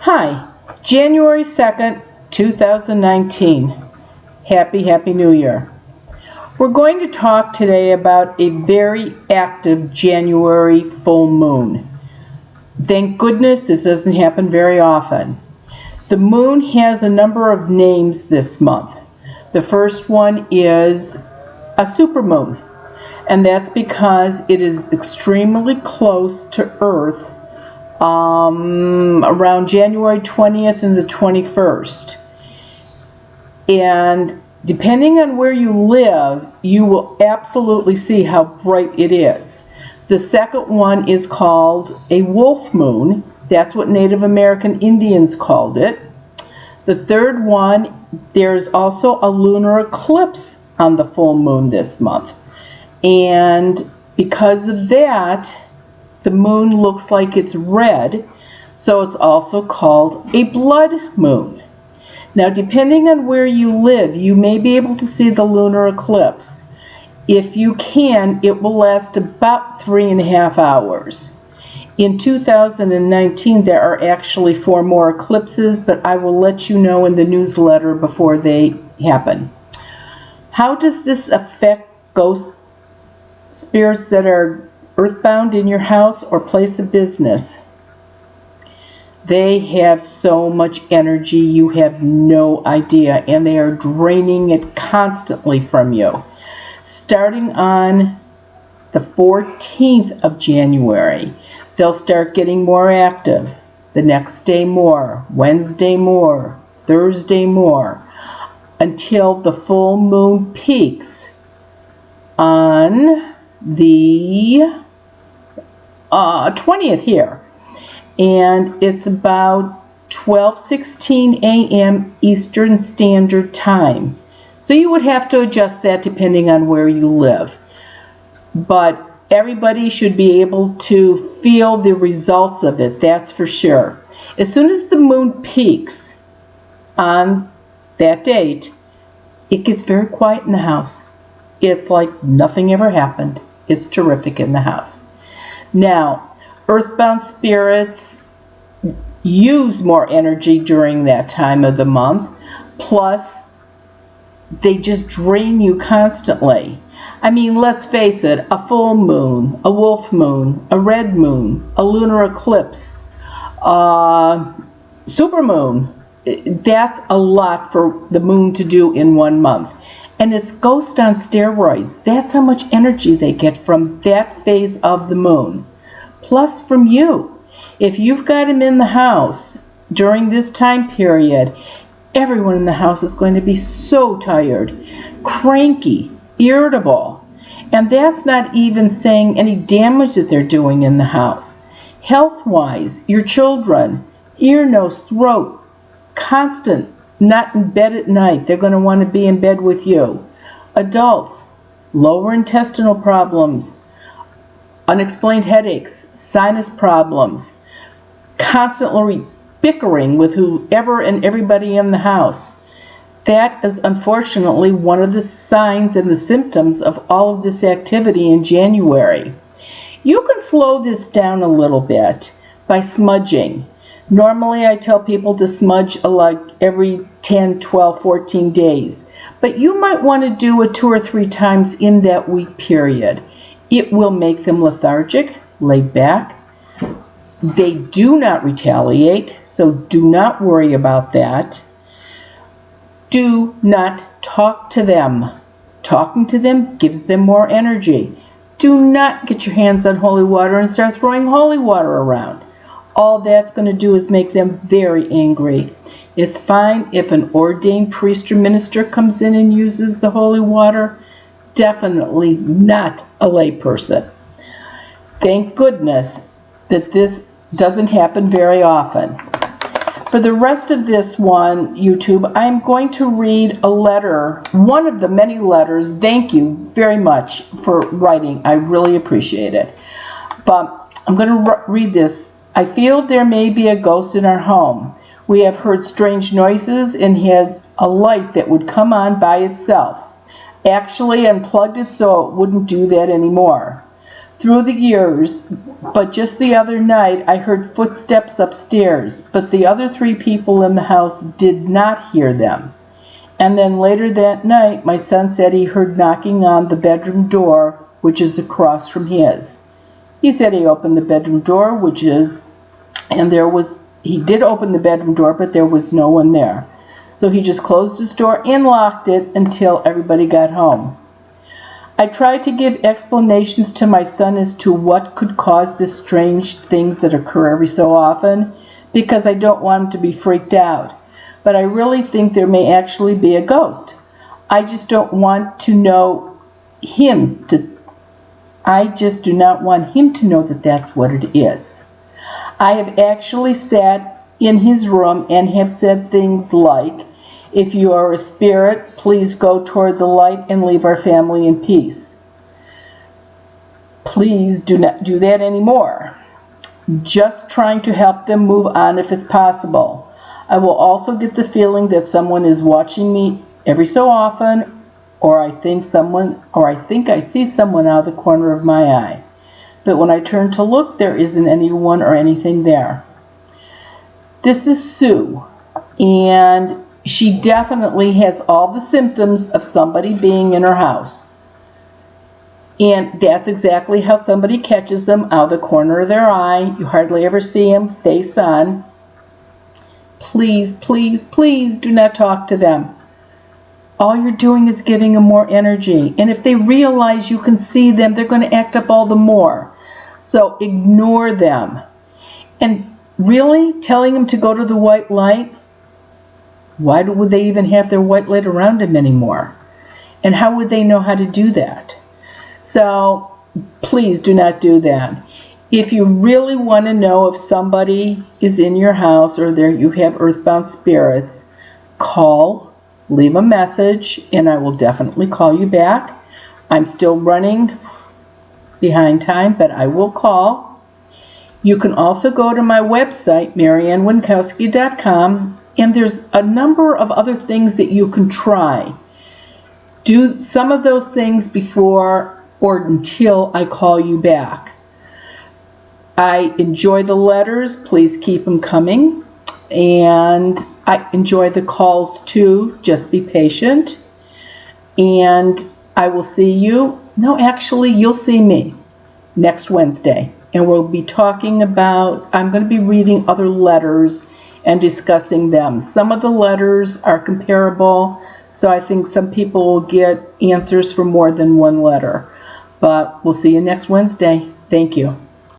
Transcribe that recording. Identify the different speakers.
Speaker 1: Hi, January 2nd, 2019. Happy New Year. We're going to talk today about a very active January full moon. Thank goodness this doesn't happen very often. The moon has a number of names this month. The first one is a supermoon, and that's because it is extremely close to Earth around January 20th and the 21st. And depending on where you live, you will absolutely see how bright it is. The second one is called a wolf moon. That's what Native American Indians called it. The third one, there's also a lunar eclipse on the full moon this month. And because of that, the moon looks like it's red, so it's also called a blood moon. Now, depending on where you live, you may be able to see the lunar eclipse. If you can, it will last about 3.5 hours. In 2019, there are actually 4 more eclipses, but I will let you know in the newsletter before they happen. How does this affect ghost spirits that are earthbound in your house or place of business? They have so much energy you have no idea, and they are draining it constantly from you. Starting on the 14th of January, they'll start getting more active. The next day more, Wednesday more, Thursday more, until the full moon peaks on the 20th here, and it's about 12:16 a.m. Eastern Standard Time. So you would have to adjust that depending on where you live. But everybody should be able to feel the results of it, that's for sure. As soon as the moon peaks on that date, it gets very quiet in the house. It's like nothing ever happened. It's terrific in the house. Now, earthbound spirits use more energy during that time of the month, plus they just drain you constantly. I mean, let's face it, a full moon, a wolf moon, a red moon, a lunar eclipse, supermoon, that's a lot for the moon to do in 1 month. And it's ghost on steroids. That's how much energy they get from that phase of the moon. Plus from you. If you've got him in the house during this time period, everyone in the house is going to be so tired, cranky, irritable. And that's not even saying any damage that they're doing in the house. Health-wise, your children, ear, nose, throat, constant, not in bed at night. They're going to want to be in bed with you. Adults, lower intestinal problems, unexplained headaches, sinus problems, constantly bickering with whoever and everybody in the house. That is unfortunately one of the signs and the symptoms of all of this activity in January. You can slow this down a little bit by smudging. Normally I tell people to smudge like every 10, 12, 14 days. But you might want to do it 2 or 3 times in that week period. It will make them lethargic, laid back. They do not retaliate, so do not worry about that. Do not talk to them. Talking to them gives them more energy. Do not get your hands on holy water and start throwing holy water around. All that's going to do is make them very angry. It's fine if an ordained priest or minister comes in and uses the holy water. Definitely not a lay person. Thank goodness that this doesn't happen very often. For the rest of this one, YouTube, I'm going to read a letter, one of the many letters. Thank you very much for writing. I really appreciate it. But I'm going to read this. I feel there may be a ghost in our home. We have heard strange noises and had a light that would come on by itself. Actually, I unplugged it so it wouldn't do that anymore. through the years, but just the other night I heard footsteps upstairs, but the other 3 people in the house did not hear them. And then later that night, my son said he heard knocking on the bedroom door, which is across from his. He said he opened the bedroom door, he did open the bedroom door, but there was no one there. So he just closed his door and locked it until everybody got home. I tried to give explanations to my son as to what could cause the strange things that occur every so often, because I don't want him to be freaked out. But I really think there may actually be a ghost. I just don't want to know I just do not want him to know that that's what it is. I have actually sat in his room and have said things like, "If you are a spirit, please go toward the light and leave our family in peace." Please do not do that anymore. Just trying to help them move on if it's possible. I will also get the feeling that someone is watching me every so often, or I think I see someone out of the corner of my eye. But when I turn to look, there isn't anyone or anything there. This is Sue, and she definitely has all the symptoms of somebody being in her house. And that's exactly how somebody catches them out of the corner of their eye. You hardly ever see them face on. Please, please, please do not talk to them. All you're doing is giving them more energy. And if they realize you can see them, they're going to act up all the more. So ignore them. And really, telling them to go to the white light, why would they even have their white light around them anymore? And how would they know how to do that? So please do not do that. If you really want to know if somebody is in your house or you have earthbound spirits, call, leave a message, and I will definitely call you back. I'm still running behind time, but I will call. You can also go to my website, ann.winkowski.com, and there's a number of other things that you can try. Do some of those things before or until I call you back. I enjoy the letters. Please keep them coming. And I enjoy the calls too. Just be patient. And I will see you. No, actually, you'll see me next Wednesday. And we'll be talking about, I'm going to be reading other letters and discussing them. Some of the letters are comparable, so I think some people will get answers for more than one letter. But we'll see you next Wednesday. Thank you.